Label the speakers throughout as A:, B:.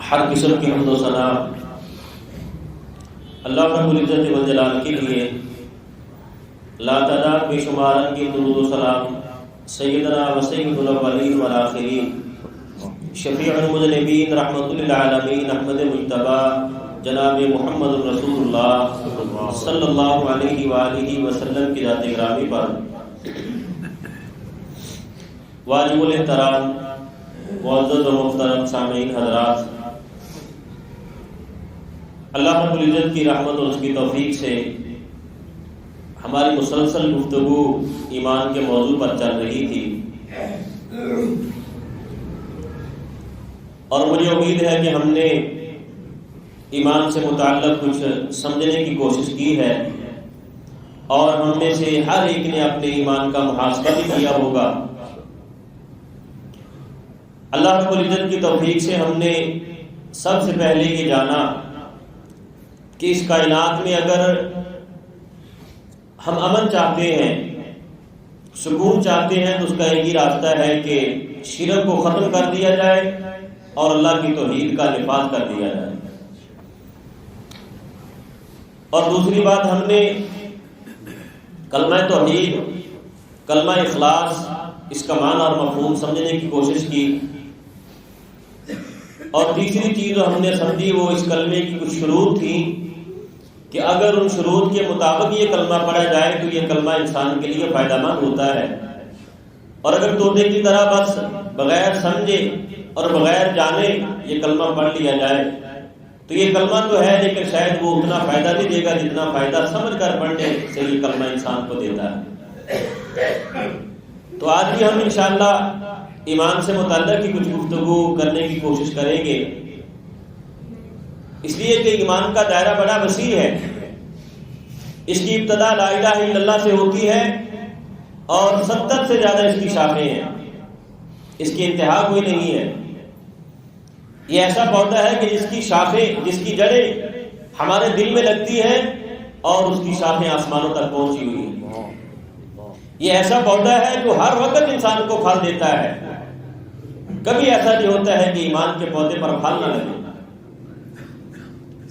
A: ہر قسم کی حمد و ثنا اللہ رب العزت والجلال کے لیے، لا تعداد بے شمارن کی درود و سلام سیدنا و سید الاولین والآخرین شفیع المذنبین رحمۃ للعالمین احمد مجتبی جناب محمد رسول اللہ صلی اللہ علیہ وآلہ وسلم کی ذات گرامی پر واجب الاحترام معزز و محترم سامعین حضرات، اللہ رب العزت کی رحمت اور اس کی توفیق سے ہماری مسلسل گفتگو ایمان کے موضوع پر چل رہی تھی، اور مجھے امید ہے کہ ہم نے ایمان سے متعلق کچھ سمجھنے کی کوشش کی ہے، اور ہم میں سے ہر ایک نے اپنے ایمان کا محاسبہ بھی کیا ہوگا۔ اللہ رب العزت کی توفیق سے ہم نے سب سے پہلے یہ جانا کہ اس کائنات میں اگر ہم امن چاہتے ہیں، سکون چاہتے ہیں، تو اس کا ایک ہی راستہ ہے کہ شرک کو ختم کر دیا جائے اور اللہ کی توحید کا نفاذ کر دیا جائے۔ اور دوسری بات، ہم نے کلمہ توحید، کلمہ اخلاص، اس کا معنی اور مفہوم سمجھنے کی کوشش کی، اور تیسری چیز جو ہم نے سمجھی وہ اس کلمے کی کچھ شروط تھی کہ اگر ان شروط کے مطابق یہ کلمہ پڑھا جائے تو یہ کلمہ انسان کے لیے فائدہ مند ہوتا ہے، اور اگر طوطے کی طرح بس بغیر سمجھے اور بغیر جانے یہ کلمہ پڑھ لیا جائے تو یہ کلمہ تو ہے لیکن شاید وہ اتنا فائدہ نہیں دے گا جتنا فائدہ سمجھ کر پڑھنے سے یہ کلمہ انسان کو دیتا ہے۔ تو آج بھی ہم انشاءاللہ ایمان سے متعلق ہی کچھ گفتگو کرنے کی کوشش کریں گے، اس لیے کہ ایمان کا دائرہ بڑا وسیع ہے۔ اس کی ابتدا لا الہ الا اللہ سے ہوتی ہے، اور 70 سے زیادہ اس کی شاخیں ہیں، اس کی انتہا کوئی نہیں ہے۔ یہ ایسا پودا ہے کہ جس کی شاخیں، جس کی جڑیں ہمارے دل میں لگتی ہیں اور اس کی شاخیں آسمانوں تک پہنچی ہوئی ہیں۔ یہ ایسا پودا ہے جو ہر وقت انسان کو پھل دیتا ہے، کبھی ایسا نہیں ہوتا ہے کہ ایمان کے پودے پر پھل نہ لگے۔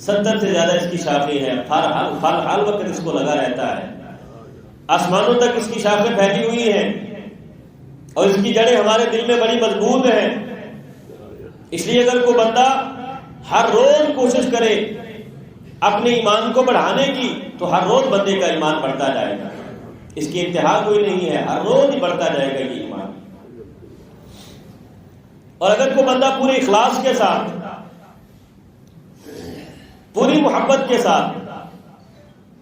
A: 70 سے زیادہ اس کی شاخیں ہیں، پھل ہر وقت اس کو لگا رہتا ہے، آسمانوں تک اس کی شاخیں پھیلی ہوئی ہیں، اور اس کی جڑیں ہمارے دل میں بڑی مضبوط ہیں۔ اس لیے اگر کوئی بندہ ہر روز کوشش کرے اپنے ایمان کو بڑھانے کی تو ہر روز بندے کا ایمان بڑھتا جائے گا، اس کی انتہا کوئی نہیں ہے، ہر روز ہی بڑھتا جائے گا یہ ایمان۔ اور اگر کوئی بندہ پورے اخلاص کے ساتھ، پوری محبت کے ساتھ،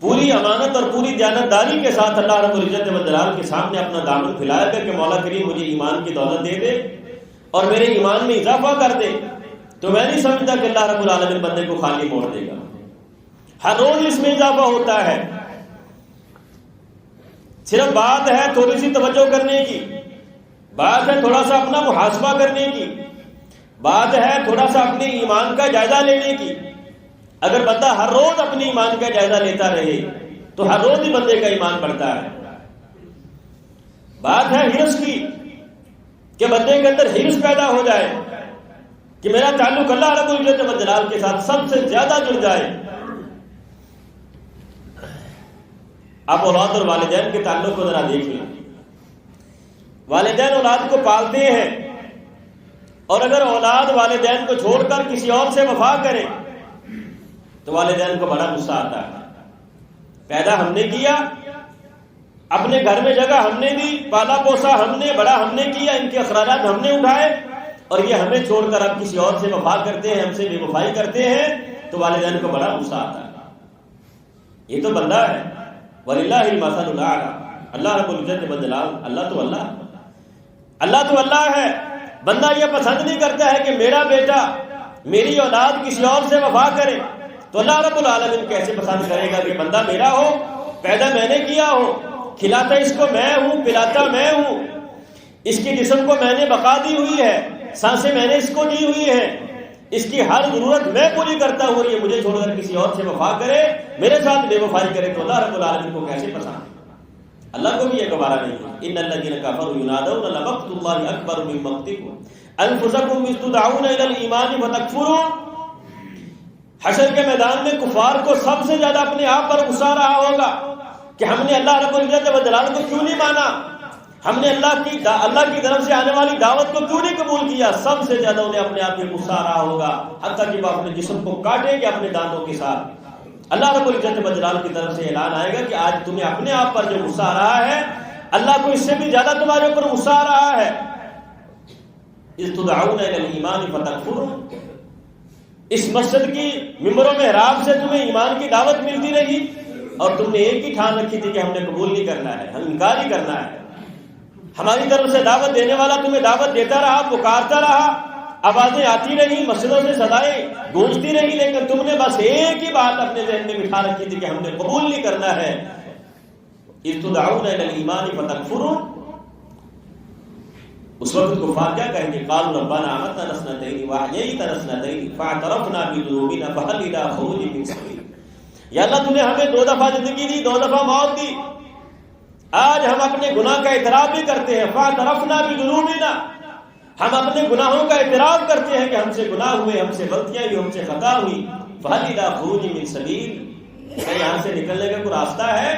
A: پوری امانت اور پوری دیانتداری کے ساتھ اللہ رب العزت والجلال کے سامنے اپنا دامن پھیلائے گا کہ مولا کریم مجھے ایمان کی دولت دے دے اور میرے ایمان میں اضافہ کر دے، تو میں نہیں سمجھتا کہ اللہ رب العالمین بندے کو خالی موڑ دے گا۔ ہر روز اس میں اضافہ ہوتا ہے، صرف بات ہے تھوڑی سی توجہ کرنے کی، بات ہے تھوڑا سا اپنا محاسبہ کرنے کی، بات ہے تھوڑا سا اپنے ایمان کا جائزہ لینے کی۔ اگر بندہ ہر روز اپنے ایمان کا جائزہ لیتا رہے تو ہر روز ہی بندے کا ایمان بڑھتا ہے۔ بات ہے حرص کی کہ بندے کے اندر حرص پیدا ہو جائے کہ میرا تعلق اللہ رب العزت والجلال کے ساتھ سب سے زیادہ جڑ جائے۔ آپ اولاد اور والدین کے تعلق کو ذرا دیکھ لیں۔ والدین اولاد کو پالتے ہیں، اور اگر اولاد والدین کو چھوڑ کر کسی اور سے وفا کرے تو والدین کو بڑا غصہ آتا ہے۔ پیدا ہم نے کیا، اپنے گھر میں جگہ ہم نے دی، پالا پوسا ہم نے، بڑا ہم نے کیا، ان کے اخراجات ہم نے اٹھائے، اور یہ ہمیں چھوڑ کر اب کسی اور سے وفا کرتے ہیں، ہم سے بے وفائی کرتے ہیں، تو والدین کو بڑا غصہ آتا ہے۔ یہ تو بندہ ہے، وَلِلَّهِ الْمَثَلُ الْأَعْلَىٰ، اللہ رب العزت والجلال، اللہ تو اللہ ہے۔ بندہ یہ پسند نہیں کرتا ہے کہ میرا بیٹا، میری اولاد کسی اور سے وفا کرے، تو اللہ رب العالمین کیسے پسند کرے گا کہ بندہ میرا ہو، پیدا میں نے کیا ہو، کھلاتا اس کو میں ہوں، پلاتا میں ہوں، اس کے جسم کو میں نے بقا دی ہوئی ہے، سانسیں میں نے اس کو دی ہوئی ہیں، اس کی ہر ضرورت میں پوری کرتا ہوں، اور یہ مجھے چھوڑ کر کسی اور سے وفا کرے، میرے ساتھ بے وفائی کرے، تو اللہ رب العالمین کو کیسے پسند؟ اللہ کو بھی یہ گوارا نہیں ہے۔ ان الذین کفروا ینادون لمقت اللہ اکبر من مقتکم، انفسکم اذ تدعون الی الایمان فتکفرون. حشر کے میدان میں کفار کو سب سے زیادہ اپنے آپ پر غصہ رہا ہوگا کہ ہم نے اللہ رب العزت و جلال کو کیوں نہیں مانا، ہم نے اللہ کی طرف سے آنے والی دعوت کو کیوں نہیں قبول کیا. سب سے زیادہ انہیں اپنے آپ پر غصہ رہا ہوگا، حتیٰ کہ وہ اپنے جسم کو کاٹیں گے اپنے دانتوں کے ساتھ. اللہ رب العزت و جلال کی طرف سے اعلان آئے گا کہ آج تمہیں اپنے آپ پر جو غصہ آ رہا ہے، اللہ کو اس سے بھی زیادہ تمہارے اوپر غصہ آ رہا ہے. اذ تدعون الی الایمان فتکفرون. اس مسجد کی ممبر و محراب سے تمہیں ایمان کی دعوت ملتی رہی اور تم نے ایک ہی ٹھان رکھی تھی کہ ہم نے قبول نہیں کرنا ہے، ہم انکار ہی کرنا ہے. ہماری طرف سے دعوت دینے والا تمہیں دعوت دیتا رہا، پکارتا رہا، آوازیں آتی رہی، مسجدوں سے صدائیں گونجتی رہی، لیکن تم نے بس ایک ہی بات اپنے ذہن میں بٹھا رکھی تھی کہ ہم نے قبول نہیں کرنا ہے. اذ تدعون الی الایمان فتکفرون. اس وقت کفار کیا کہیں گے؟ قالوا ربنا آمنا سنتين واحييتنا سنتين فاعترفنا بذنوبنا فهل الى خروج من سبيل. یا اللہ تو نے ہمیں 2 دفعہ زندگی دی، 2 دفعہ موت دی، آج ہم اپنے گناہ کا اعتراف بھی کرتے ہیں. فاعترفنا بذنوبنا، ہم اپنے گناہوں کا اعتراف کرتے ہیں کہ ہم سے گناہ ہوئے، ہم سے غلطیاں ہوئی، ہم سے خطا ہوئی. فهل الى خروج من سبيل. کیا یہاں سے نکلنے کا کوئی راستہ ہے؟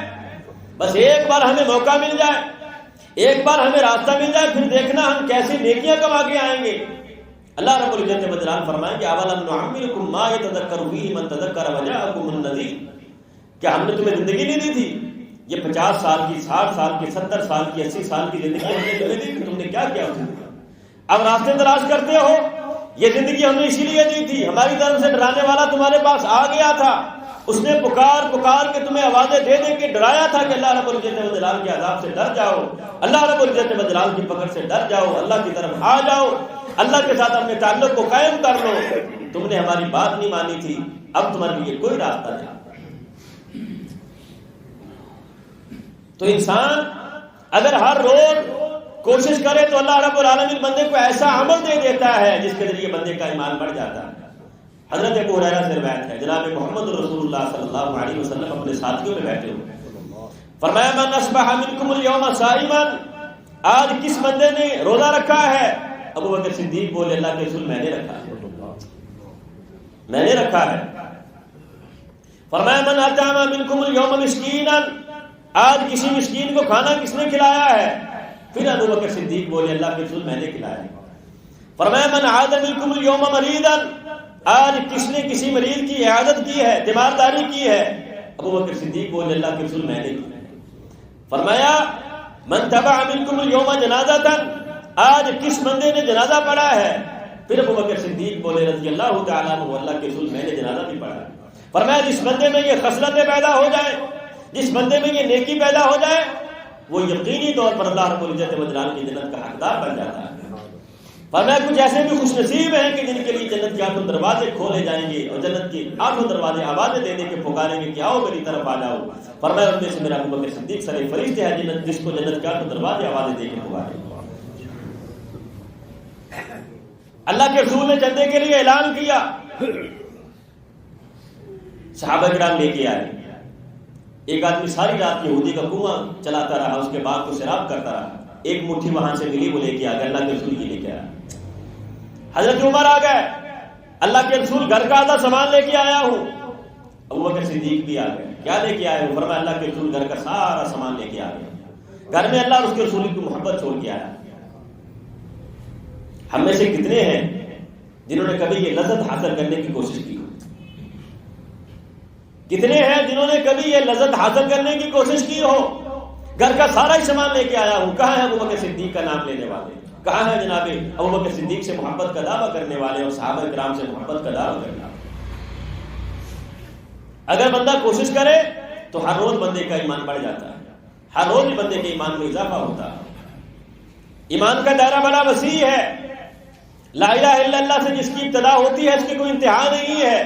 A: بس ایک بار ہمیں موقع مل جائے، ایک بار ہمیں راستہ مل جائے، پھر دیکھنا ہم کیسی نیکیاں کما کے آئیں گے. اللہ رب العزت و جلال فرمائیں کہ اولم نعمرکم ما یتذکر فیہ من تذکر وجاءکم النذیر. کیا ہم نے تمہیں زندگی نہیں دی تھی؟ یہ 50 سال کی، 60 سال کی، 70 سال کی، 80 سال کی زندگی ہم نے تمہیں دی تھی، تم نے کیا کیا اس میں؟ اب راستے تلاش کرتے ہو. یہ زندگی ہم نے اسی لیے دی تھی، ہماری طرف سے ڈرانے والا تمہارے پاس آ گیا تھا، اس نے پکار کے تمہیں آوازیں دے کے ڈرایا تھا کہ اللہ رب العزت و جلال کے عذاب سے ڈر جاؤ، اللہ رب العزت و جلال کی پکڑ سے ڈر جاؤ، اللہ کی طرف آ جاؤ، اللہ کے ساتھ اپنے تعلق کو قائم کر لو. تم نے ہماری بات نہیں مانی تھی، اب تمہارے لیے کوئی راستہ نہیں. تو انسان اگر ہر روز کوشش کرے تو اللہ رب العالمین بندے کو ایسا عمل دے دیتا ہے جس کے ذریعے بندے کا ایمان بڑھ جاتا ہے. حضرت ابو ہریرہ سے روایت ہے، جناب محمد رسول اللہ صلی اللہ علیہ وسلم اپنے ساتھیوں میں بیٹھے ہوئے، فرمایا من اصبح منکم اليوم صائما. آج کس بندے نے روزہ رکھا ہے؟ ابو بکر صدیق بولے اللہ کے رسول میں نے رکھا ہے، میں نے رکھا ہے. فرمایا من اطعم منکم اليوم مسکینا. آج کسی مسکین کو کھانا کس نے کھلایا ہے؟ پھر ابو بکر صدیق بولے اللہ کے رسول میں نے کھلایا. فرمایا من عاد منکم اليوم مریضا. آج کس نے کسی مریض کی عیادت کی ہے، تیمارداری کی ہے؟ ابو بکر صدیق بولے اللہ کے رسول میں نے کی. فرمایا من تبع منکم اليوم جنازہ. آج کس بندے نے جنازہ پڑھا ہے؟ پھر ابو بکر صدیق بولے رضی اللہ تعالیٰ عنہ اللہ کے رسول میں نے جنازہ بھی پڑھا. فرمایا جس بندے میں یہ خصلتیں پیدا ہو جائیں، جس بندے میں یہ نیکی پیدا ہو جائے، وہ یقینی طور پر اللہ رب العزت و جلال کی جنت کا حقدار بن جاتا ہے. فرمایا کچھ ایسے بھی خوش نصیب ہیں کہ جن کے لیے جنت کے 8 دروازے کھولے جائیں گے اور جنت کے 8 دروازے آوازیں دے دے کے پکاریں گے کہ آؤ میری طرف آ جاؤ. فرمایا ان میں سے میرا ابو بکر صدیق سر فہرست ہے جس کو جنت کے 8 دروازے آوازیں دے کے پکاریں گے. اللہ کے رسول نے جنت کے لیے اعلان کیا، صحابہ کرام لے کے آئے. ایک آدمی ساری رات یہودی کا کنواں چلاتا رہا، اس کے باغ کو سیراب کرتا رہا. ایک مٹھی وہاں سے ملی، وہ لے کے آ گیا، اللہ کے رسول کی لے کے آیا. حضرت عمر آ گئے، اللہ کے رسول گھر کا آدھا سامان لے کے آیا ہوں. ابو بکر صدیق بھی آ گئے، کیا لے کے آئے ہو؟ فرمایا اللہ کے رسول گھر کا سارا سامان لے کے آ گئے. گھر میں اللہ اور اس کے رسول کی محبت چھوڑ کے آیا. ہم میں سے کتنے ہیں جنہوں نے کبھی یہ لذت حاصل کرنے کی کوشش کی؟ کتنے ہیں جنہوں نے کبھی یہ لذت حاصل کرنے کی کوشش کی ہو؟ گھر کا سارا ہی سامان لے کے آیا ہوں. کہاں ہے ابو بکر صدیق کا نام لینے والے؟ کہاں ہے جناب ابو بکر صدیق سے محبت کا دعویٰ کرنے والے اور صحابہ کرام سے محبت کا دعویٰ کرنے والے؟ اگر بندہ کوشش کرے تو ہر روز بندے کا ایمان بڑھ جاتا ہے، ہر روز ہی بندے کے ایمان میں اضافہ ہوتا ہے. ایمان کا دائرہ بڑا وسیع ہے. لا الہ الا اللہ سے جس کی ابتدا ہوتی ہے اس کی کوئی انتہا نہیں ہے،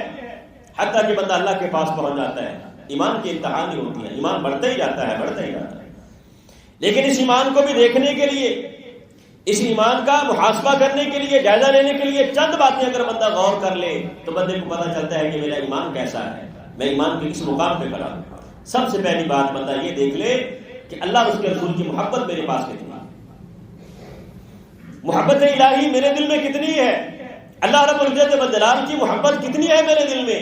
A: حتیٰ کہ بندہ اللہ کے پاس پہنچ جاتا ہے. ایمان کی انتہا نہیں ہوتی ہے، ایمان بڑھتا ہی جاتا ہے، بڑھتا ہی جاتا ہے. لیکن اس ایمان کو بھی دیکھنے کے لیے، اس ایمان کا محاسبہ کرنے کے لیے، جائزہ لینے کے لیے چند باتیں اگر بندہ غور کر لے تو بندے کو پتہ چلتا ہے کہ میرا ایمان کیسا ہے، میں ایمان کے کس مقام پہ کھڑا ہوں. سب سے پہلی بات بندہ یہ دیکھ لے کہ اللہ اور اس کے رسول کی محبت میرے پاس کتنی ہے. محبت الہی میرے دل میں کتنی ہے؟ اللہ رب العزت والجلال کی محبت کتنی ہے میرے دل میں؟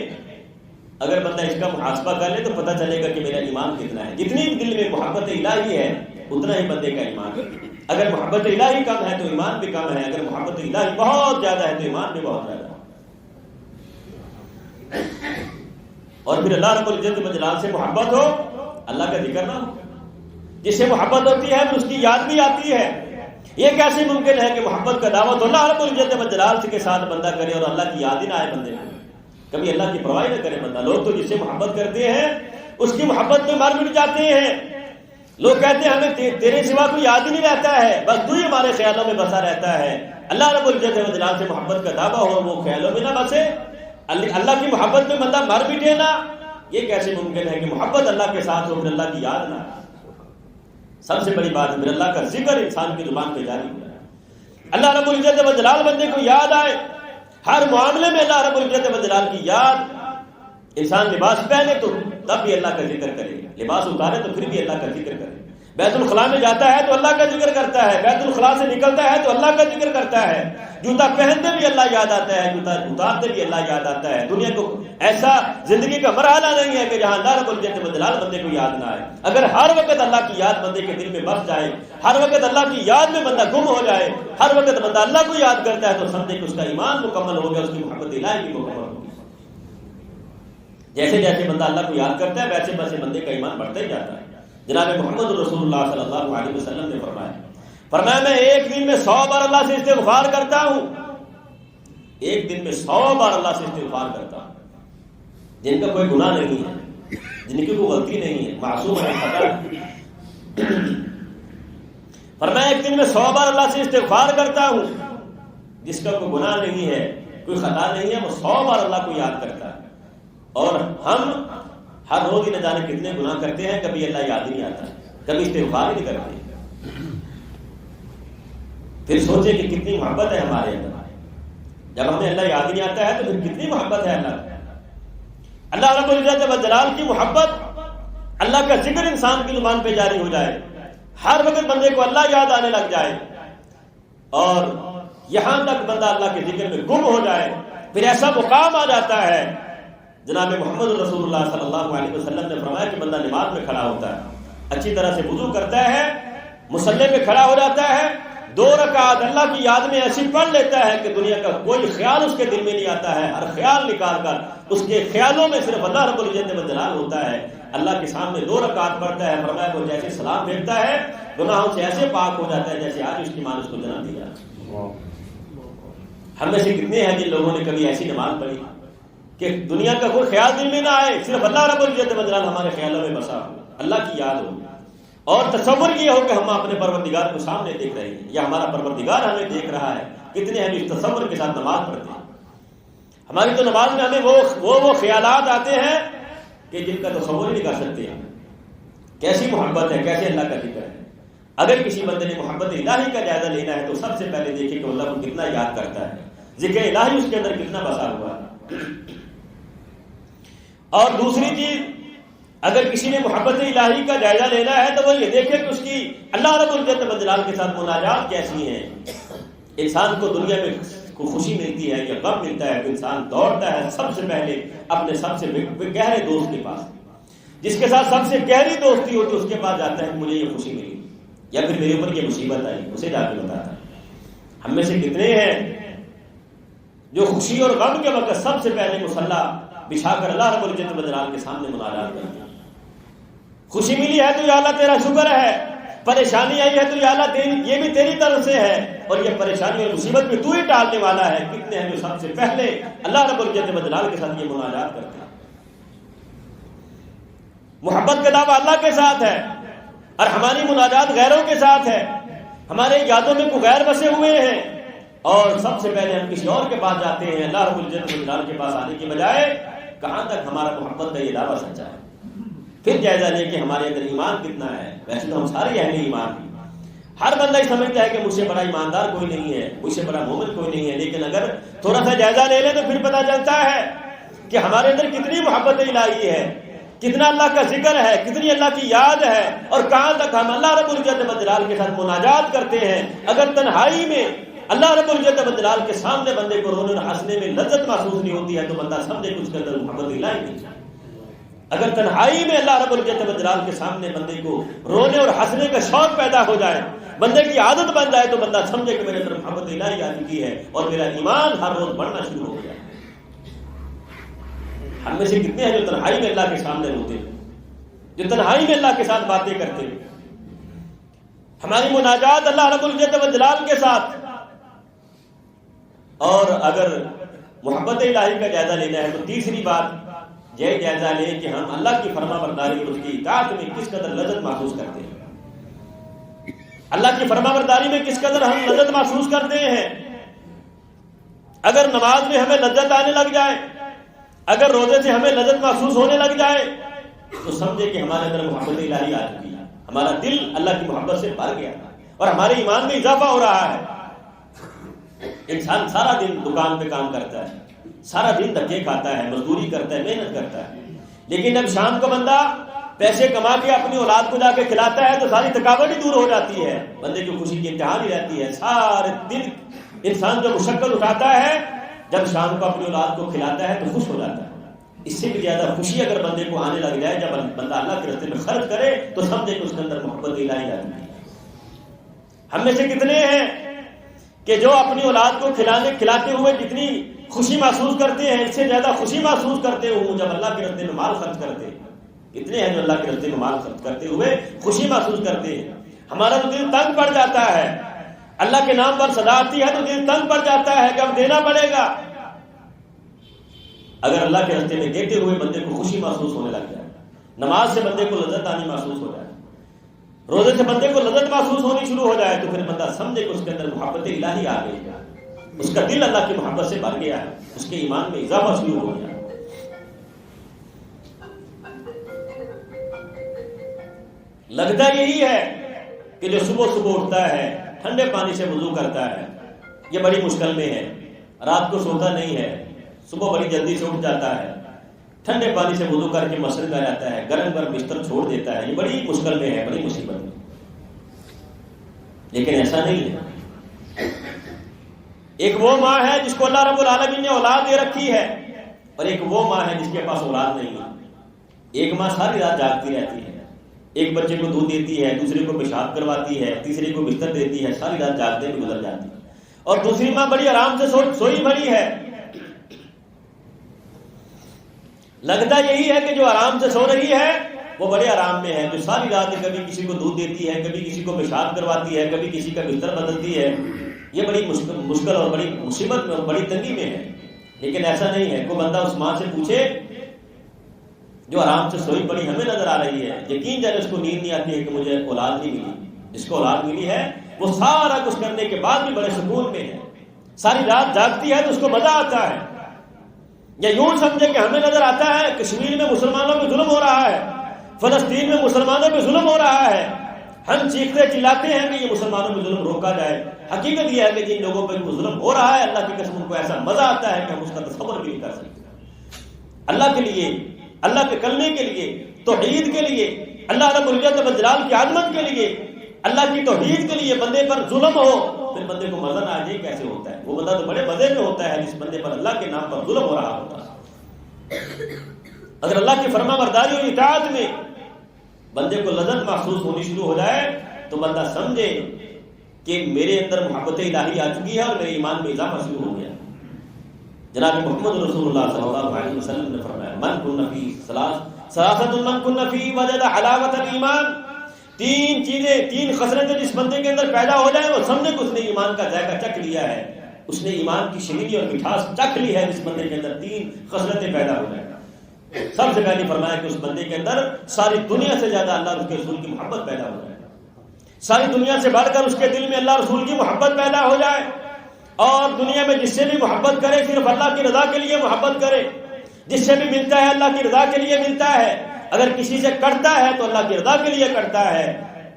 A: اگر بندہ اس کا محاسبہ کر لے تو پتہ چلے گا کہ میرا ایمان کتنا ہے۔ جتنی دل میں محبت الہی ہے اتنا ہی بندے کا ایمان ہے۔ اگر محبت الہی کم ہے تو ایمان بھی کم ہے، اگر محبت الہی بہت زیادہ ہے تو ایمان بھی بہت زیادہ ہے۔ اور پھر اللہ رب العزت والجلال سے محبت ہو، اللہ کا ذکر نہ ہو۔ جس سے محبت ہوتی ہے اس کی یاد بھی آتی ہے۔ یہ کیسے ممکن ہے کہ محبت کا دعوت اللہ رب العزت والجلال کے ساتھ بندہ کرے اور اللہ کی یاد ہی نہ آئے بندے کو، کبھی اللہ کی پرواہ نہ کرے بندہ۔ لوگ تو جس سے محبت کرتے ہیں اس کی محبت میں مر مٹ جاتے ہیں۔ لوگ کہتے ہیں ہمیں تیرے سوا کوئی یاد ہی نہیں رہتا ہے، بس تو ہی ہمارے خیالوں میں بسا رہتا ہے۔ اللہ رب العزت والجلال سے محبت کا دعویٰ ہو، وہ خیالوں میں نہ بسے، اللہ کی محبت میں بندہ مر مٹے نہ۔ یہ کیسے ممکن ہے کہ محبت اللہ کے ساتھ ہو پھر اللہ کی یاد نہ؟ سب سے بڑی بات ہے پھر اللہ کا ذکر انسان کی زبان پہ جاری ہو جائے، اللہ رب العزت والجلال بندے کو یاد آئے، ہر معاملے میں اللہ رب العزت والجلال کی یاد۔ انسان لباس پہنے تو تب بھی اللہ کا ذکر کرے، لباس اتارے تو پھر بھی اللہ کا ذکر کرے، بیت الخلاء میں جاتا ہے تو اللہ کا ذکر کرتا ہے، بیت الخلاء سے نکلتا ہے تو اللہ کا ذکر کرتا ہے، جوتا پہنتے بھی اللہ یاد آتا ہے، جوتا اتارتے بھی اللہ یاد آتا ہے۔ دنیا کو ایسا زندگی کا مرحلہ نہیں ہے کہ جہاں اللہ رب العزت والجلال بندے کو یاد نہ آئے۔ اگر ہر وقت اللہ کی یاد بندے کے دل میں بس جائے، ہر وقت اللہ کی یاد میں بندہ گم ہو جائے، ہر وقت بندہ اللہ کو یاد کرتا ہے، تو سمجھے کہ اس کا ایمان مکمل ہو گیا، اس کی محبت الہی بھی مکمل ہوگی۔ جیسے جیسے بندہ اللہ کو یاد کرتا ہے ویسے ویسے بندے کا ایمان بڑھتا ہی جاتا ہے۔ جناب محمد رسول اللہ صلی اللہ علیہ وسلم نے فرمایا میں ایک دن میں 100 بار اللہ سے استغفار کرتا ہوں، ایک دن میں 100 بار اللہ سے استغفار کرتا ہوں، جن کا کوئی گناہ نہیں ہے، جن کی کوئی غلطی نہیں ہے، معصوم ہے، خطا ہے۔ فرمایا ایک دن میں 100 بار اللہ سے استغفار کرتا ہوں، جس کا کوئی گناہ نہیں ہے، کوئی خطا نہیں ہے، وہ 100 بار اللہ کو یاد کرتا ہے۔ اور ہم ہر روز ہی نہ جانے کتنے گناہ کرتے ہیں، کبھی اللہ یاد نہیں آتا، کبھی استغفار ہی نہیں کرتے۔ پھر سوچے کہ کتنی محبت ہے ہمارے اندر، جب ہمیں اللہ یاد نہیں آتا ہے تو پھر کتنی محبت ہے اللہ رب العزت والجلال کی محبت، اللہ کا ذکر انسان کی زبان پہ جاری ہو جائے، ہر وقت بندے کو اللہ یاد آنے لگ جائے، اور یہاں تک بندہ اللہ کے ذکر میں گم ہو جائے، پھر ایسا مقام آ جاتا ہے۔ جناب محمد رسول اللہ صلی اللہ علیہ وسلم نے فرمایا کہ بندہ نماز میں کھڑا ہوتا ہے، اچھی طرح سے وضو کرتا ہے، مصلی پہ کھڑا ہو جاتا ہے، 2 رکعت اللہ کی یاد میں ایسی پڑھ لیتا ہے کہ دنیا کا کوئی خیال اس کے دل میں نہیں آتا ہے، ہر خیال نکال کر اس کے خیالوں میں صرف اللہ رب العزت والجلال ہوتا ہے۔ اللہ کے سامنے 2 رکعت پڑھتا ہے، فرمایا وہ جیسے سلام پھیرتا ہے گناہوں سے ایسے پاک ہو جاتا ہے جیسے آج اس کی ماں نے اس کو جنم دیا۔ ہم میں سے کتنے ہیں جن لوگوں نے کبھی ایسی نماز پڑھی کہ دنیا کا کوئی خیال دل میں نہ آئے، صرف اللہ رب العزت والجلال ہمارے خیالوں میں بسا ہو، اللہ کی یاد ہو، اور تصور یہ ہو کہ ہم اپنے پروردگار کو سامنے دیکھ رہے ہیں یا ہمارا پروردگار ہمیں دیکھ رہا ہے۔ کتنے ہم اس تصور کے ساتھ نماز پڑھتے ہیں؟ ہماری تو نماز میں ہمیں وہ خیالات آتے ہیں کہ جن کا تصور ہی نہیں کر سکتے ہیں۔ کیسی محبت ہے، کیسے اللہ کا ذکر ہے۔ اگر کسی بندے نے محبت الہی کا جائزہ لینا ہے تو سب سے پہلے دیکھیں کہ اللہ کو کتنا یاد کرتا ہے، ذکر الہی اس کے اندر کتنا بسا ہوا ہے۔ اور دوسری چیز، اگر کسی نے محبت الہی کا جائزہ لینا ہے تو وہ یہ دیکھے کہ اس کی اللہ رب العزت والجلال کے ساتھ مناجات کیسی ہیں۔ انسان کو دنیا میں کو خوشی ملتی ہے یا غم ملتا ہے تو انسان دوڑتا ہے سب سے پہلے اپنے سب سے گہرے دوست کے پاس، جس کے ساتھ سب سے گہری دوستی ہوتی ہے اس کے پاس جاتا ہے کہ مجھے یہ خوشی ملی یا پھر میرے اوپر یہ مصیبت آئی، اسے جا کے بتاتا ہے۔ ہم میں سے کتنے ہیں جو خوشی اور غم کے وقت سب سے پہلے مصلی بچھا کر اللہ رب العزت والجلال کے سامنے مناجات کرتے ہیں۔ خوشی ملی ہے تو یا اللہ تیرا شکر ہے، پریشانی آئی ہے تو یا اللہ یہ بھی تیری طرف سے ہے، اور یہ پریشانی اور مصیبت بھی تو ہی ٹالنے والا ہے۔ کتنے ہیں جو سب سے پہلے اللہ رب العزت والجلال کے ساتھ یہ مناجات کرتے ہیں۔ محبت کا دعویٰ اللہ کے ساتھ ہے اور ہماری مناجات غیروں کے ساتھ ہے۔ ہمارے یادوں میں کوئی غیر بسے ہوئے ہیں اور سب سے پہلے ہم کسی اور کے پاس جاتے ہیں۔ اللہ رب العزت والجلال کے پاس آنے کی بجائے کہاں تک ہمارا محبت کا یہ دعویٰ سچا ہے، پھر جائزہ لے کہ ہمارے اندر ایمان کتنا ہے۔ ویسے تو ہم سارے اہل ایمان ہیں، ہر بندہ ہی سمجھتا ہے کہ مجھ سے بڑا ایماندار کوئی نہیں ہے، مجھ سے بڑا مومن کوئی نہیں ہے، لیکن اگر تھوڑا سا جائزہ لے لیں تو پھر پتہ چلتا ہے کہ ہمارے اندر کتنی محبت الہی ہے، کتنا اللہ کا ذکر ہے، کتنی اللہ کی یاد ہے، اور کہاں تک ہم اللہ رب العزت والجلال کے ساتھ مناجات کرتے ہیں۔ اگر تنہائی میں اللہ رب العزت والجلال کے سامنے بندے کو رونے اور ہنسنے میں لذت محسوس نہیں ہوتی ہے تو بندہ سمجھے کہ اس کے اندر محبت الہی نہیں ہے۔ اگر تنہائی میں اللہ رب العزت والجلال کے سامنے بندے کو رونے اور ہنسنے کا شوق پیدا ہو جائے، بندے کی عادت بن جائے، تو بندہ سمجھے کہ میرے اندر محبت الہی آ چکی ہے اور میرا ایمان ہر روز بڑھنا شروع ہو گیا۔ ہم میں سے کتنے ہیں جو تنہائی میں اللہ کے سامنے روتے ہیں، جو تنہائی میں اللہ کے ساتھ باتیں کرتے ہیں؟ ہماری مناجات اللہ رب العزت والجلال کے ساتھ۔ اور اگر محبت الہی کا جائزہ لینا ہے تو تیسری بات یہ جائزہ لیں کہ ہم اللہ کی فرما برداری اور اس کی اطاعت میں کس قدر لذت محسوس کرتے ہیں۔ اللہ کی فرما برداری میں کس قدر ہم لذت محسوس کرتے ہیں۔ اگر نماز میں ہمیں لذت آنے لگ جائے، اگر روزے سے ہمیں لذت محسوس ہونے لگ جائے، تو سمجھے کہ ہمارے اندر محبت الہی آ چکی ہے، ہمارا دل اللہ کی محبت سے بھر گیا اور ہمارے ایمان میں اضافہ ہو رہا ہے۔ انسان سارا دن دکان پہ کام کرتا ہے، سارا دن دھکے کھاتا ہے، مزدوری کرتا ہے، محنت کرتا ہے، لیکن جب شام کو بندہ پیسے کما کے اپنی اولاد کو جا کے کھلاتا ہے تو ساری تھکاوٹ ہی دور ہو جاتی ہے، بندے کی خوشی کی انتہا نہیں رہتی ہے۔ سارے دن انسان جو مشقت اٹھاتا ہے، جب شام کو اپنی اولاد کو کھلاتا ہے تو خوش ہو جاتا ہے۔ اس سے بھی زیادہ خوشی اگر بندے کو آنے لگ جائے جب بندہ اللہ کے راستے میں خرچ کرے تو سمجھے کہ اس کے اندر محبت الہی آ جاتی ہے۔ ہم میں سے کتنے ہیں کہ جو اپنی اولاد کو کھلاتے ہوئے جتنی خوشی محسوس کرتے ہیں، اس سے زیادہ خوشی محسوس کرتے ہوں جب اللہ کے راستے میں مال خرچ کرتے ہیں؟ کتنے ہیں جو اللہ کے راستے میں مال خرچ کرتے ہوئے خوشی محسوس کرتے ہیں؟ ہمارا تو دل تنگ پڑ جاتا ہے، اللہ کے نام پر صدا آتی ہے تو دل تنگ پڑ جاتا ہے کہ اب دینا پڑے گا۔ اگر اللہ کے راستے میں دیتے ہوئے بندے کو خوشی محسوس ہونے لگ جائے، نماز سے بندے کو لذت آنی محسوس ہو جائے، روزے سے بندے کو لذت محسوس ہونی شروع ہو جائے، تو پھر بندہ سمجھے کہ اس کے اندر محبت الہی آ گئی ہے، اس کا دل اللہ کی محبت سے بھر گیا ہے، اس کے ایمان میں اضافہ شروع ہو گیا۔ لگتا یہی ہے کہ جو صبح صبح اٹھتا ہے، ٹھنڈے پانی سے وضو کرتا ہے، یہ بڑی مشکل میں ہے، رات کو سوتا نہیں ہے، صبح بڑی جلدی سے اٹھ جاتا ہے، ٹھنڈے پانی سے وضو کر کے مسجد میں جاتا ہے، گرم گرم بستر چھوڑ دیتا ہے، یہ بڑی مشکل میں ہے، بڑی مصیبت میں۔ لیکن ایسا نہیں ہے۔ ایک وہ ماں ہے جس کو اللہ رب العالمین نے اولاد دے رکھی ہے، اور ایک وہ ماں ہے جس کے پاس اولاد نہیں ہے۔ ایک ماں ساری رات جاگتی رہتی ہے، ایک بچے کو دودھ دیتی ہے، دوسرے کو پیشاب کرواتی ہے، تیسرے کو بستر دیتی ہے، ساری رات جاگتے میں گزر جاتی ہے، اور دوسری ماں بڑی آرام سے سوئی بڑی ہے۔ لگتا یہی ہے کہ جو آرام سے سو رہی ہے وہ بڑے آرام میں ہے، جو ساری رات کبھی کسی کو دودھ دیتی ہے، کبھی کسی کو پیشاب کرواتی ہے، کبھی کسی کا بستر بدلتی ہے، یہ بڑی مشکل اور بڑی مصیبت میں اور بڑی تنگی میں ہے۔ لیکن ایسا نہیں ہے، کوئی بندہ اس ماں سے پوچھے جو آرام سے سوئی پڑی ہمیں نظر آ رہی ہے، یقین جانے اس کو نیند نہیں آتی ہے کہ مجھے اولاد نہیں ملی، جس کو اولاد ملی ہے وہ سارا کچھ کرنے کے بعد بھی بڑے سکون میں ہے، ساری رات جاگتی ہے تو اس کو مزہ آتا ہے۔ یا یوں سمجھے کہ ہمیں نظر آتا ہے کشمیر میں مسلمانوں پہ ظلم ہو رہا ہے، فلسطین میں مسلمانوں پہ ظلم ہو رہا ہے، ہم چیختے چلاتے ہیں کہ یہ مسلمانوں پہ ظلم روکا جائے۔ حقیقت یہ ہے کہ جن لوگوں پہ ظلم ہو رہا ہے، اللہ کی قسم کو ایسا مزہ آتا ہے کہ ہم اس کا تصور بھی نہیں کر سکتے۔ اللہ کے لیے، اللہ کے کلمے کے لیے، توحید کے لیے، اللہ رب العزت والجلال کی عظمت کے لیے، اللہ کی توحید کے لیے بندے پر ظلم ہو، پھر بندے کو مزہ نہ آ جائے کیسے ہوتا ہے؟ وہ بندہ تو بڑے مزے میں ہوتا ہے جس بندے پر اللہ کے نام پر ظلم ہو رہا ہوتا ہے۔ اگر اللہ کی فرما برداری اور اطاعت میں بندے کو لذت محسوس ہونی شروع ہو جائے تو بندہ سمجھے کہ میرے اندر محبت الہی آ چکی ہے اور میرے ایمان میں اضافہ شروع ہو گیا۔ جناب محمد رسول اللہ صلی اللہ علیہ وسلم نے فرمایا من کن فی ثلاثۃ من کن فی وجد حلاوۃ الایمان، تین چیزیں، تین خصلتیں جس بندے کے اندر پیدا ہو جائیں وہ سمجھے کہ اس نے ایمان کا ذائقہ چکھ لیا ہے، اس نے ایمان کی شیرینی اور مٹھاس چکھ لی ہے۔ جس بندے کے اندر تین خصلتیں پیدا ہو جائیں، سب سے پہلے فرمایا کہ اس بندے کے اندر ساری دنیا سے زیادہ اللہ اور اس کے رسول کی محبت پیدا ہو جائے، ساری دنیا سے بڑھ کر اس کے دل میں اللہ رسول کی محبت پیدا ہو جائے، اور دنیا میں جس سے بھی محبت کرے صرف اللہ کی رضا کے لیے محبت کرے، جس سے بھی ملتا ہے اللہ کی رضا کے لیے ملتا ہے، اگر کسی سے کرتا ہے تو اللہ کی رضا کے لیے کرتا ہے،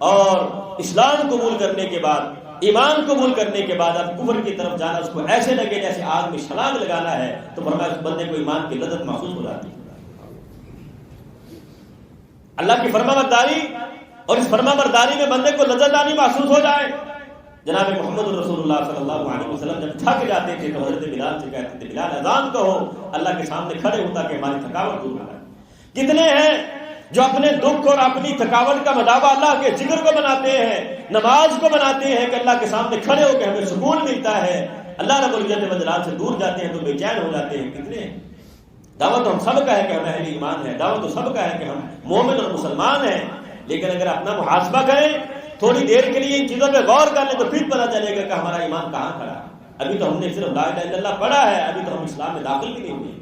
A: اور اسلام قبول کرنے کے بعد، ایمان قبول کرنے کے بعد اب کفر کی طرف جانا اس کو ایسے لگے جیسے آگ میں چھلانگ لگانا ہے، تو فرمایا اس بندے کو ایمان کی لذت محسوس ہو جاتی ہے۔ اللہ کی فرما برداری، اور اس فرما برداری میں بندے کو لذت آنی محسوس ہو جائے، جناب محمد رسول اللہ صلی اللہ علیہ وسلم جب تھک جاتے تھے تو حضرت بلال سے کہتے تھے بلال اذان کہو، اللہ کے سامنے کھڑے ہوتا کہ ہماری تھکاوٹ دور ہو جائے۔ کتنے ہیں جو اپنے دکھ اور اپنی تھکاوٹ کا مداوع اللہ کے ذکر کو بناتے ہیں، نماز کو بناتے ہیں کہ اللہ کے سامنے کھڑے ہو کے ہمیں سکون ملتا ہے، اللہ رب العزت و جلال سے دور جاتے ہیں تو بے چین ہو جاتے ہیں۔ کتنے ہیں؟ دعوت تو ہم سب کا ہے کہ ہم اہل ایمان ہیں، دعوت تو سب کا ہے کہ ہم مومن اور مسلمان ہیں، لیکن اگر اپنا محاسبہ کریں، تھوڑی دیر کے لیے ان چیزوں پہ غور کر لیں تو پھر پتہ چلے گا کہ ہمارا ایمان کہاں کھڑا ہے۔ ابھی تو ہم نے صرف لا الہ الا اللہ پڑھا ہے، ابھی تو ہم اسلام میں داخل بھی نہیں ہوئے۔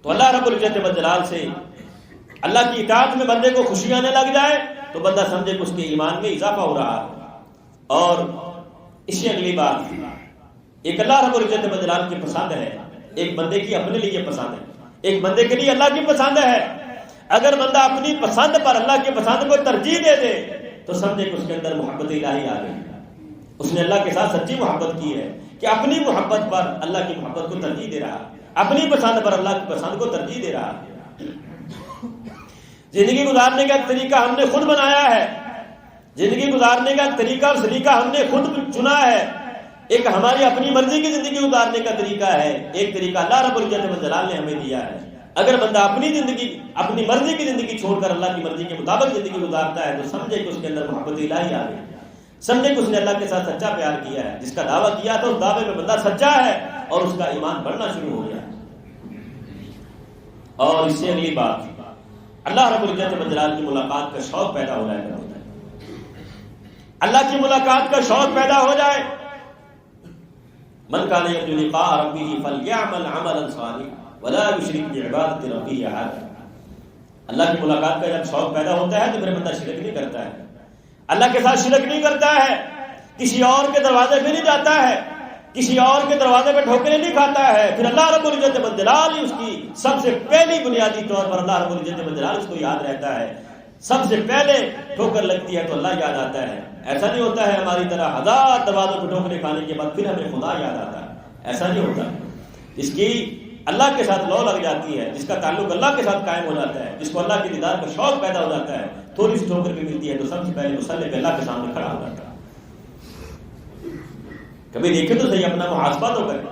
A: تو اللہ رب العزت و جلال سے اللہ کی اطاعت میں بندے کو خوشی آنے لگ جائے تو بندہ سمجھے کہ اس کے ایمان میں اضافہ ہو رہا ہے۔ اور اس سے اگلی بات، ایک اللہ رب العزت و جلال کی پسند ہے، ایک بندے کی اپنے لیے پسند ہے، ایک بندے کے لیے اللہ کی پسند ہے۔ اگر بندہ اپنی پسند پر اللہ کی پسند کو ترجیح دے دے تو سمجھے کہ اس کے اندر محبت الہی آ گئی، اس نے اللہ کے ساتھ سچی محبت کی ہے کہ اپنی محبت پر اللہ کی محبت کو ترجیح دے رہا، اپنی پسند پر اللہ کی پسند کو ترجیح دے رہا۔ زندگی گزارنے کا طریقہ ہم نے خود بنایا ہے، زندگی گزارنے کا طریقہ اور سلیقہ ہم نے خود چنا ہے۔ ایک ہماری اپنی مرضی کی زندگی گزارنے کا طریقہ ہے، ایک طریقہ اللہ رب العزت و جلال نے ہمیں دیا ہے۔ اگر بندہ اپنی زندگی، اپنی مرضی کی زندگی چھوڑ کر اللہ کی مرضی کے مطابق زندگی گزارتا ہے تو سمجھے کہ اس کے اندر محبت الہی آ گئی، سمجھے کہ اس نے اللہ کے ساتھ سچا پیار کیا ہے، جس کا دعویٰ کیا تھا اس دعوے میں بندہ سچا ہے اور اس کا ایمان بڑھنا شروع ہو گیا۔ اور اس سے اگلی بات، اللہ رب العزت و جلال کی ملاقات کا شوق پیدا ہو جائے گا، اللہ کی ملاقات کا شوق پیدا ہو جائے۔ من کان یرجو لقاء ربہ فلیعمل عملا صالحا ولا یشرک بعبادۃ ربہ احدا۔ اللہ کی ملاقات کا جب شوق پیدا ہوتا ہے تو پھر بندہ شرک نہیں کرتا ہے، اللہ کے ساتھ شرک نہیں کرتا ہے، کسی اور کے دروازے پہ نہیں جاتا ہے، کسی اور کے دروازے پہ ٹھوکریں نہیں کھاتا ہے، پھر اللہ رب العزت و جلال ہی اس کی سب سے پہلی بنیادی طور پر اللہ رب العزت و جلال اس کو یاد رہتا ہے۔ سب سے پہلے ٹھوکر لگتی ہے تو اللہ یاد آتا ہے۔ ایسا نہیں ہوتا ہے ہماری طرح ہزار دروازوں پہ ٹھوکریں کھانے کے بعد پھر ہمیں خدا یاد آتا ہے، ایسا نہیں ہوتا۔ جس کی اللہ کے ساتھ لو لگ جاتی ہے، جس کا تعلق اللہ کے ساتھ قائم ہو جاتا ہے، جس کو اللہ کے دیدار کا شوق پیدا ہو جاتا ہے، تھوڑی سی ٹھوکر بھی ملتی ہے تو سب سے پہلے مصلی پہ اللہ کے سامنے کھڑا ہو جاتا ہے۔ کبھی دیکھیں تو صحیح، اپنا محاسبہ تو کریں۔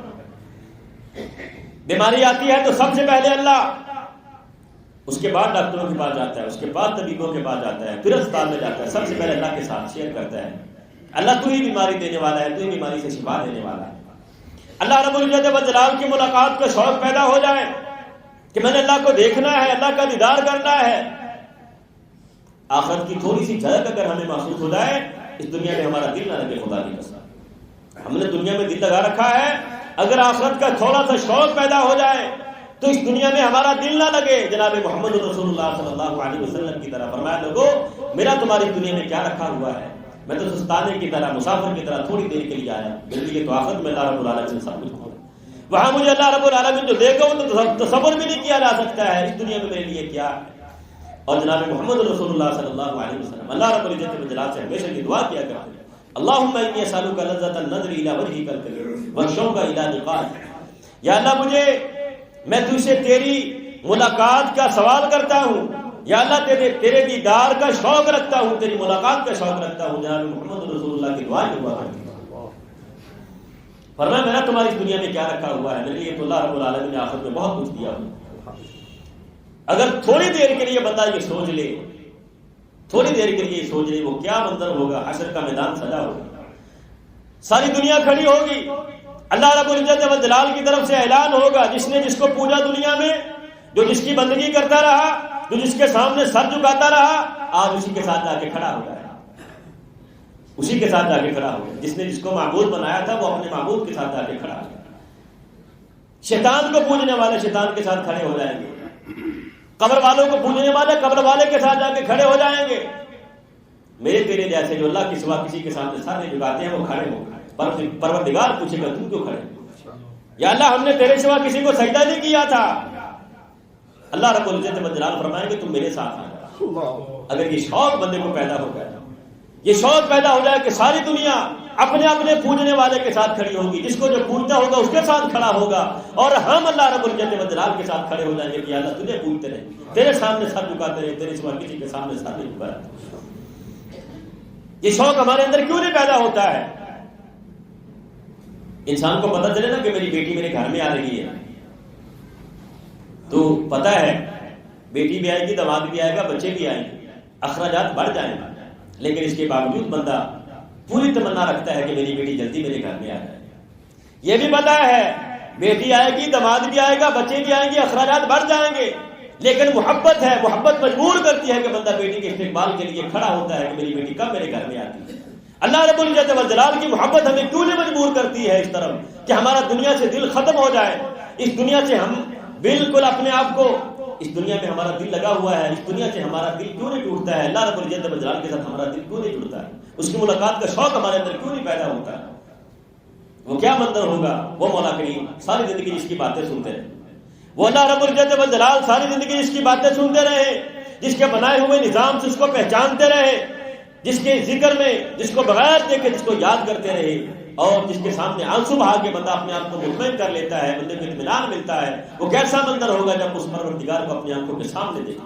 A: بیماری آتی ہے تو سب سے پہلے اللہ، اس کے بعد ڈاکٹروں کے پاس جاتا ہے، اس کے بعد طبیبوں کے پاس جاتا ہے، پھر اسپتال میں جاتا ہے، سب سے پہلے اللہ کے ساتھ شیئر کرتا ہے اللہ تو ہی بیماری دینے والا ہے، تو ہی بیماری سے شفا دینے والا ہے۔ اللہ رب العزت و جلال کی ملاقات کا شوق پیدا ہو جائے کہ میں نے اللہ کو دیکھنا ہے، اللہ کا دیدار کرنا ہے۔ آخرت کی تھوڑی سی جھلک اگر ہمیں محسوس ہو جائے، اس دنیا میں ہمارا دل نہ لگے، خدا کی قسم ہم نے دنیا میں دل لگا رکھا ہے، اگر آخرت کا تھوڑا سا شوق پیدا ہو جائے تو اس دنیا میں ہمارا دل نہ لگے۔ جناب محمد رسول اللہ صلی اللہ علیہ وسلم کی طرح فرمایا، لوگو میرا تمہاری دنیا میں کیا رکھا ہوا ہے، میں تو سستانے کی طرح، مسافر کی طرح تھوڑی دیر کے لیے آیا، میرے لیے تو آخرت میں اللہ رب العالمین سب کچھ ہوگا، وہاں مجھے اللہ رب العالمین جو دے گا وہ تو تصور بھی نہیں کیا جا سکتا ہے، اس دنیا میں میرے لیے کیا ہے۔ اور جناب محمد رسول اللہ صلی اللہ علیہ وسلم اللہ رب العزت و جلال سے ہمیشہ یہ دعا کیا کرتے ہیں، اللہم انی اسألک لذۃ النظر الی وجہک الکریم والشوق الی لقائک۔ یا اللہ میں تجھ سے تیری ملاقات کا سوال کرتا ہوں، یا اللہ تیرے دیدار کا شوق رکھتا ہوں، تیری ملاقات کا شوق رکھتا ہوں۔ جناب محمد رسول اللہ کی دعا ہوا کرتی ہے، فرمایا میرا تمہاری اس دنیا میں کیا رکھا ہوا ہے، میرے لیے تو اللہ رب العالمین نے آخرت میں بہت کچھ دیا ہوا۔ اگر تھوڑی دیر کے لیے بندہ یہ سوچ لے، تھوڑی دیر کے لیے سوچ لے وہ کیا منظر ہوگا، حشر کا میدان سجا ہوگا، ساری دنیا کھڑی ہوگی، اللہ رب العزت و جلال کی طرف سے اعلان ہوگا، جس نے جس کو پوجا دنیا میں، جو جس کی بندگی کرتا رہا، جو جس کے سامنے سر جھکاتا رہا، آج اسی کے ساتھ جا کے کھڑا ہو گیا، اسی کے ساتھ جا کے کھڑا ہو گیا۔ جس نے جس کو معبود بنایا تھا وہ اپنے معبود کے ساتھ جا کے کھڑا ہو گیا۔ شیطان کو پوجنے والے شیطان کے ساتھ کھڑے ہو جائیں گے، قبر والوں کو پوجنے والے قبر والے کے ساتھ جا کے کھڑے ہو جائیں گے۔ میرے تیرے جیسے جو اللہ کے سوا کسی کے سامنے سر نہیں جھکاتے ہیں وہ کھڑے ہو گئے، پروردگار پوچھے گا تم کیوں کھڑے؟ یا اللہ ہم نے تیرے سوا کسی کو سجدہ نہیں کیا تھا۔ اللہ رب العزت و جلال فرمائیں گے تم میرے ساتھ آئے۔ اگر یہ شوق بندے کو پیدا ہو گیا، یہ شوق پیدا ہو جائے کہ ساری دنیا اپنے اپنے پوجنے والے کے ساتھ کھڑی ہوگی، جس کو جو پوجتا ہوگا اس کے ساتھ کھڑا ہوگا، اور ہم اللہ رب العزت و جلال کے ساتھ کھڑے ہو جائیں گے کہ اللہ تجھے پوجتے رہے، تیرے سامنے سر جھکاتے رہے، تیرے سوا کسی کے سامنے سر نہیں جھکاتے۔ یہ شوق ہمارے اندر کیوں نہیں پیدا ہوتا ہے؟ انسان کو پتہ چلے نا کہ میری بیٹی میرے گھر میں آ رہی ہے تو پتہ ہے بیٹی بھی آئے گی، داماد بھی آئے گا، بچے بھی آئیں گے، اخراجات بڑھ جائیں گے، لیکن اس کے باوجود بندہ پوری تمنا رکھتا ہے کہ میری بیٹی جلدی میرے گھر میں آ جائے۔ یہ بھی پتہ ہے بیٹی آئے گی، داماد بھی آئے گا، بچے بھی آئیں گے، اخراجات بڑھ جائیں گے، لیکن محبت ہے، محبت مجبور کرتی ہے کہ بندہ بیٹی کے استقبال کے لیے کھڑا ہوتا ہے کہ میری بیٹی کب میرے گھر میں آتی ہے۔ اللہ رب العزت والجلال کی محبت ہمیں کیوں نہیں مجبور کرتی ہے اس طرف کہ ہمارا دنیا سے دل ختم ہو جائے، اس دنیا سے ہم بالکل اپنے آپ کو، اس دنیا میں ہمارا دل لگا ہوا ہے، اس دنیا سے ہمارا دل کیوں نہیں ٹوٹتا ہے؟ اللہ رب العزت والجلال کے ساتھ ہمارا دل کیوں نہیں ٹوٹتا ہے؟ اس کی ملاقات کا شوق ہمارے اندر کیوں نہیں پیدا ہوتا ہے؟ وہ کیا منظر ہوگا؟ وہ مولا کریم ساری زندگی اس کی باتیں سنتے رہے، وہ اللہ رب العزت والجلال ساری زندگی اس کی باتیں سنتے رہے، جس کے بنائے ہوئے نظام سے اس کو پہچانتے رہے، جس کے ذکر میں جس کو بغیر دیکھے جس کو یاد کرتے رہے، اور جس کے سامنے آنسو بہا کے بندہ اپنے آپ کو مطمئن کر لیتا ہے، بندے کو اطمینان ملتا ہے۔ وہ کیسا منظر ہوگا جب اس پروردگار کو اپنی آنکھوں کے سامنے دیکھے،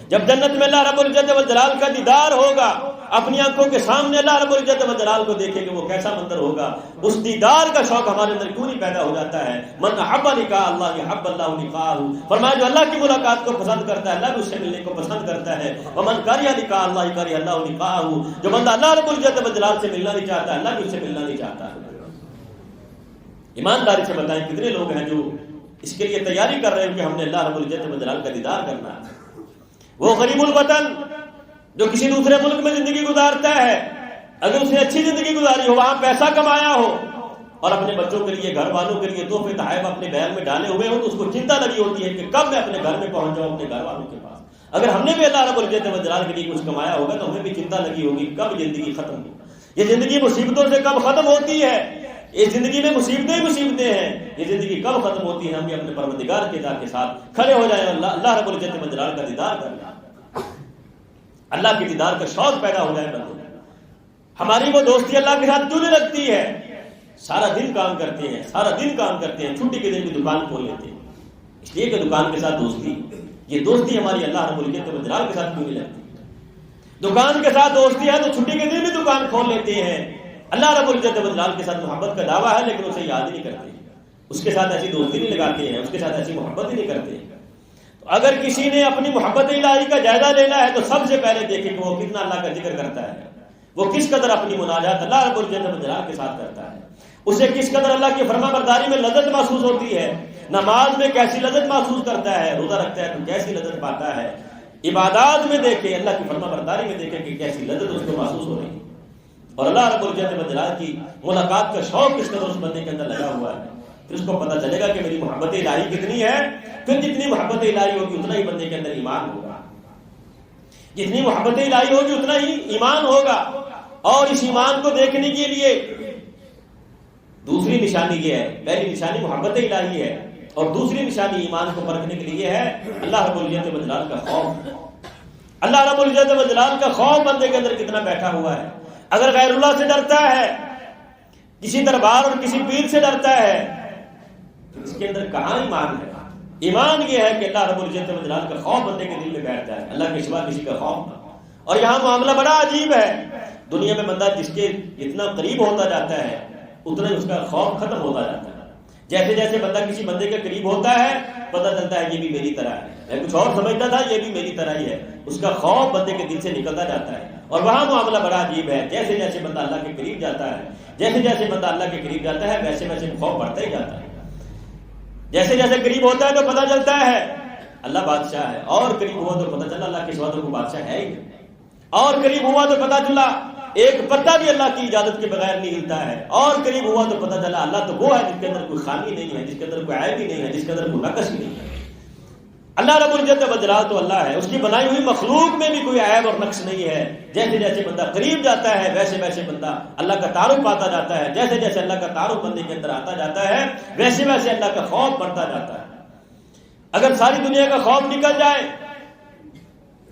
A: جب جنت میں اللہ رب العزت والجلال کا دیدار ہوگا، اپنی آنکھوں کے سامنے اللہ رب العزت والجلال کو دیکھیں گے، وہ کیسا منظر ہوگا۔ اس دیدار کا شوق ہمارے اندر کیوں نہیں پیدا ہو جاتا ہے؟ من احب لقاء اللہ احب اللہ لقاءہ، فرمایا جو اللہ کی ملاقات کو پسند کرتا ہے اللہ بھی اس سے ملنے کو پسند کرتا ہے۔ ومن کرہ لقاء اللہ کرہ اللہ لقاءہ، جو بندہ اللہ رب العزت والجلال سے ملنا نہیں چاہتا اللہ بھی اس سے ملنا نہیں چاہتا ہے۔ ایمانداری سے بتائیں کتنے لوگ ہیں جو اس کے لیے تیاری کر رہے ہیں کہ ہم نے اللہ رب العزت والجلال کا دیدار کرنا ہے؟ وہ غریب الوطن جو کسی دوسرے ملک میں زندگی گزارتا ہے، اگر اس نے اچھی زندگی گزاری ہو، وہاں پیسہ کمایا ہو اور اپنے بچوں کے لیے، گھر والوں کے لیے تحفے تحائف اپنے بیگ میں ڈالے ہوئے ہو، تو اس کو چنتا لگی ہوتی ہے کہ کب میں اپنے گھر میں پہنچ جاؤں اپنے گھر والوں کے پاس۔ اگر ہم نے بھی اللہ رب العزت والجلال کے لیے کچھ کمایا ہوگا تو ہمیں بھی چنتا لگی ہوگی کب زندگی ختم ہو، یہ زندگی مصیبتوں سے کب ختم ہوتی ہے، اس زندگی میں مصیبتیں ہی مصیبتیں ہیں، یہ زندگی کب ختم ہوتی ہے۔ ہم بھی اپنے پروردگار کے ذات کے ساتھ کھڑے ہو جائیں، اللہ رب العزت والجلال کا دیدار کر لیں، اللہ کے دیدار کا شوق پیدا ہو جائے بندوں۔ ہماری وہ دوستی اللہ کے ساتھ کیوں نہیں لگتی ہے؟ سارا دن کام کرتے ہیں، سارا دن کام کرتے ہیں، چھٹی کے دن بھی دکان کھول لیتے ہیں، اس لیے کہ دکان کے ساتھ دوستی، یہ دوستی ہماری اللہ رب العزت والجلال کے ساتھ کیوں نہیں لگتی؟ دکان کے ساتھ دوستی ہے تو چھٹی کے دن بھی دکان کھول لیتے ہیں، اللہ رب العزت والجلال کے ساتھ محبت کا دعویٰ ہے لیکن اسے یاد نہیں کرتے، اس کے ساتھ ایسی دوستی نہیں لگاتے ہیں، اس کے ساتھ ایسی محبت ہی نہیں کرتے۔ تو اگر کسی نے اپنی محبت الہی کا جائزہ لینا ہے تو سب سے پہلے دیکھیں کہ وہ کتنا اللہ کا ذکر کرتا ہے، وہ کس قدر اپنی مناجات اللہ رب العزت والجلال کے ساتھ کرتا ہے، اسے کس قدر اللہ کی فرما برداری میں لذت محسوس ہوتی ہے، نماز میں کیسی لذت محسوس کرتا ہے، روزہ رکھتا ہے تو کیسی لذت پاتا ہے، عبادات میں دیکھیں، اللہ کی فرما برداری میں دیکھیں کہ کیسی لذت اس کو محسوس ہو رہی ہے، اور اللہ رب العزت والجلال کی ملاقات کا شوق کس قدر اس بندے کے اندر لگا ہوا ہے، پھر اس کو پتہ چلے گا کہ میری محبت الہی کتنی ہے۔ پھر جتنی محبت الہی ہوگی اتنا ہی بندے کے اندر ایمان ہوگا، جتنی محبت الہی ہوگی اتنا ہی ایمان ہوگا، اور اس ایمان کو دیکھنے کے لیے دوسری نشانی یہ ہے، پہلی نشانی محبت الہی ہے اور دوسری نشانی ایمان کو پرکھنے کے لیے ہے اللہ رب العزت والجلال کا خوف۔ اللہ رب العزت والجلال کا خوف بندے کے اندر کتنا بیٹھا ہوا ہے۔ اگر غیر اللہ سے ڈرتا ہے، کسی دربار اور کسی پیر سے ڈرتا ہے، تو اس کے اندر کہاں ایمان ہے؟ ایمان یہ ہے کہ اللہ رب العزت والجلال کا خوف بندے کے دل میں بیٹھ جائے، اللہ کے سوا کسی کا خوف نہ۔ اور یہاں معاملہ بڑا عجیب ہے، دنیا میں بندہ جس کے اتنا قریب ہوتا جاتا ہے اتنا ہی اس کا خوف ختم ہوتا جاتا ہے۔ جیسے جیسے بندہ کسی بندے کے قریب ہوتا ہے پتہ چلتا ہے یہ بھی میری طرح ہے، میں کچھ اور سمجھتا تھا یہ بھی میری طرح ہی ہے، اس کا خوف بندے کے دل سے نکلتا جاتا ہے۔ اور وہاں معاملہ بڑا عجیب ہے، جیسے جیسے بندہ اللہ کے قریب جاتا ہے، جیسے جیسے بندہ اللہ کے قریب جاتا ہے ویسے ویسے خوف بڑھتا ہی جاتا ہے۔ جیسے جیسے قریب ہوتا ہے تو پتہ چلتا ہے اللہ بادشاہ ہے، اور قریب ہوا تو پتہ چلا اللہ کے سوا تو کوئی بادشاہ ہے ہی نہیں، اور قریب ہوا تو پتہ چلا ایک پتا بھی اللہ کی اجازت کے بغیر نہیں ہلتا ہے، اور قریب ہوا تو پتہ چلا اللہ تو وہ ہے جس کے اندر کوئی خامی نہیں ہے، جس کے اندر کوئی عیب ہی نہیں ہے، جس کے اندر کوئی نقص ہی نہیں ہے۔ اللہ رب العزت والجلال تو اللہ ہے، اس کی بنائی ہوئی مخلوق میں بھی کوئی عیب اور نقص نہیں ہے۔ جیسے جیسے بندہ قریب جاتا ہے ویسے ویسے بندہ اللہ کا تعارف پاتا جاتا ہے، جیسے جیسے اللہ کا تعارف بندے کے اندر آتا جاتا ہے ویسے ویسے اللہ کا خوف بڑھتا جاتا ہے۔ اگر ساری دنیا کا خوف نکل جائے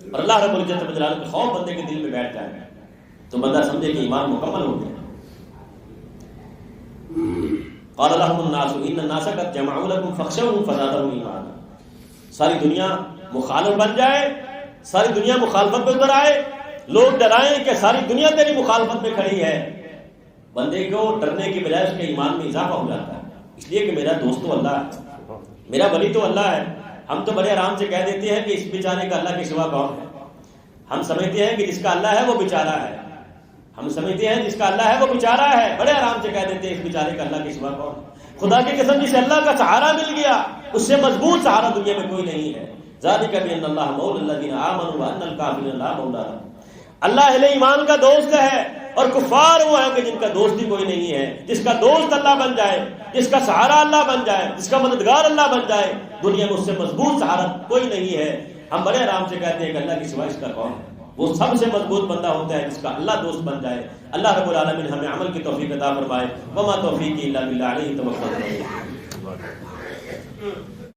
A: اور اللہ رب العزت والجلال کا خوف بندے کے دل میں بیٹھ جائے تو بندہ سمجھے کہ ایمان مکمل ہو گیا۔ قال لهم الناس ان الناس قد جمعوا لكم فاخشوهم فزادهم ایمانا۔ ساری دنیا مخالف بن جائے، ساری دنیا مخالفت پہ اتر آئے، لوگ ڈرائیں کہ ساری دنیا تیری مخالفت میں کھڑی ہے، بندے کو ڈرنے کی بجائے اس کے ایمان میں اضافہ ہو جاتا ہے، اس لیے کہ میرا دوست تو اللہ ہے، میرا ولی تو اللہ ہے۔ ہم تو بڑے آرام سے کہہ دیتے ہیں کہ اس بیچارے کا اللہ کے سوا کون ہے۔ ہم سمجھتے ہیں کہ جس کا اللہ ہے وہ بیچارہ ہے، ہم سمجھتے ہیں جس کا اللہ ہے وہ بیچارہ ہے، بڑے آرام سے کہہ دیتے ہیں اس بیچارے کا اللہ کے سوا کون ہے۔ خدا کی قسم جسے اللہ کا سہارا مل گیا اس سے مضبوط سہارا دنیا میں کوئی نہیں ہے۔ ذالک بان اللہ مولا الذین آمنوا وان الکافرین لا مولا لهم۔ اللہ اہل ایمان کا دوست ہے اور کفار وہ ہیں کہ جن کا دوست ہی کوئی نہیں ہے۔ جس کا دوست اللہ بن جائے، جس کا سہارا اللہ بن جائے، جس کا مددگار اللہ بن جائے، دنیا میں اس سے مضبوط سہارا کوئی نہیں ہے۔ ہم بڑے آرام سے کہتے ہیں کہ اللہ کے سوا اس کا کون ہے؟ وہ سب سے مضبوط بندہ ہوتا ہے جس کا اللہ دوست بن جائے۔ اللہ رب العالمین ہمیں عمل کی توفیق عطا فرمائے۔ وما توفیقی الا باللہ علیہ توکلت۔